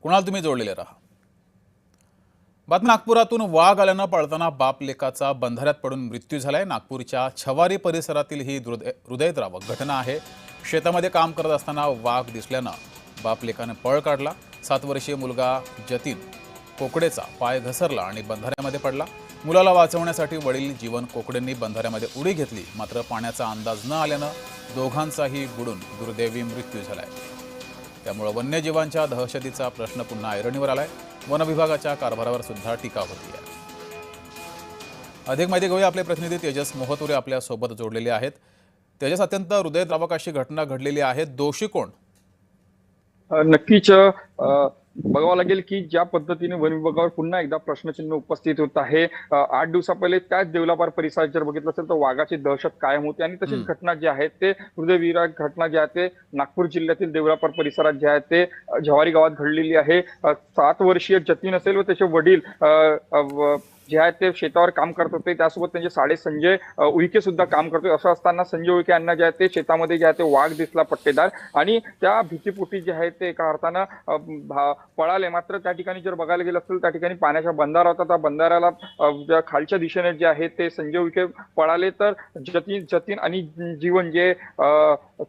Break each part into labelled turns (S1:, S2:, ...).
S1: कुणाल तुम्ही जोडलेले राहा। बातमी नागपुरातून वाघ आल्यानं पळताना बाप लेकाचा बंधाऱ्यात पडून मृत्यू झालाय। नागपूरच्या छवारी परिसरातील ही हृदयद्रावक घटना आहे। शेतामध्ये काम करत असताना वाघ दिसल्यानं बाप लेकाने पळ काढला। 7 वर्षीय मुलगा जतीन कोकडेचा पाय घसरला आणि बंधाऱ्यामध्ये पडला। मुलाला वाचवण्यासाठी वडील जीवन कोकडेंनी बंधाऱ्यामध्ये उडी घेतली, मात्र पाण्याचा अंदाज न आल्यानं दोघांचाही बुडून दुर्दैवी मृत्यू झालाय। त्यामुळे वन्यजीवांच्या दहशतीचा प्रश्न पुन्हा ऐरणीवर आलाय। वन विभागाच्या कारभारावर सुद्धा टीका होती आहे। अधिक माहिती घेऊया, आपले प्रतिनिधी तेजस मोहतुरे आपल्या सोबत जोडलेले आहेत। तेजस, अत्यंत हृदयद्रावक अशी घटना घडलेली आहे, दोषी कोण?
S2: नक्कीच बघावं लागेल की ज्या पद्धतीने वन विभागावर पुन्हा एकदा प्रश्नचिन्ह उपस्थित होत आहे। 8 दिवसापहिले त्याच देवलापार परिसरात जर बघितलं असेल तर वाघाची दहशत कायम होती आणि तशीच घटना जी आहे ते हृदयविदारक घटना जी आहे ते नागपूर जिल्ह्यातील देवलापार परिसरात जे आहे ते झवारी गावात घडलेली आहे। 7 वर्षीय जतीन असेल व त्याचे वडील जे आहे ते शेतावर काम करत होते, त्यासोबत त्यांचे साडे संजय उईके सुद्धा काम करतोय। असं असताना संजय उईके यांना जे आहे ते शेतामध्ये जे आहे ते वाघ दिसला पट्टेदार आणि त्या भीतीपोटी जे आहे ते एका अर्थानं पळाले। मात्र त्या ठिकाणी जर बघायला गेलं असेल त्या ठिकाणी पाण्याचा बंधारा होता, त्या बंधाऱ्याला खालच्या दिशेने जे आहे ते संजय उईके पळाले, तर जतीन आणि जीवन जे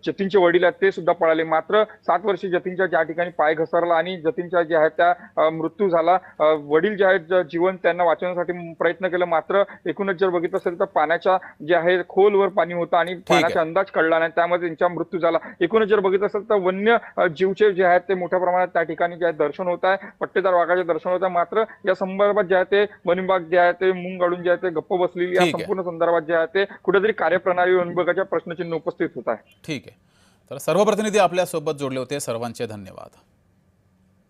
S2: जतीनचे वडील आहेत ते सुद्धा पळाले। मात्र 7 वर्षीय जतीनच्या ज्या ठिकाणी पाय घसरला आणि जतीनच्या जे आहे त्या मृत्यू झाला। वडील जे आहेत जीवन त्यांना वाचवण्यासाठी प्रयत्न केला, मात्र एकूणच जर बघितलं असेल तर पाण्याच्या जे आहे खोलवर पाणी होतं आणि पाण्याचा अंदाज कळला नाही, त्यामध्ये त्यांचा मृत्यू झाला। एकूणच जर बघितलं असेल तर वन्य जीवचे जे आहेत ते मोठ्या प्रमाणात त्या ठिकाणी जे दर्शन होत आहे, पट्टेदार वाघाचे दर्शन होत आहे। मात्र या संदर्भात जे आहे ते वन विभाग जे आहे ते मुंग गाडून जे आहे ते गप्प बसलेली या संपूर्ण संदर्भात जे आहे ते कुठेतरी कार्यप्रणाली वन विभागाच्या प्रश्नचिन्ह उपस्थित होत आहे।
S1: ठीक आहे, तर सर्व प्रतिनिधी आपल्या सोबत जोडले होते, सर्वांचे धन्यवाद।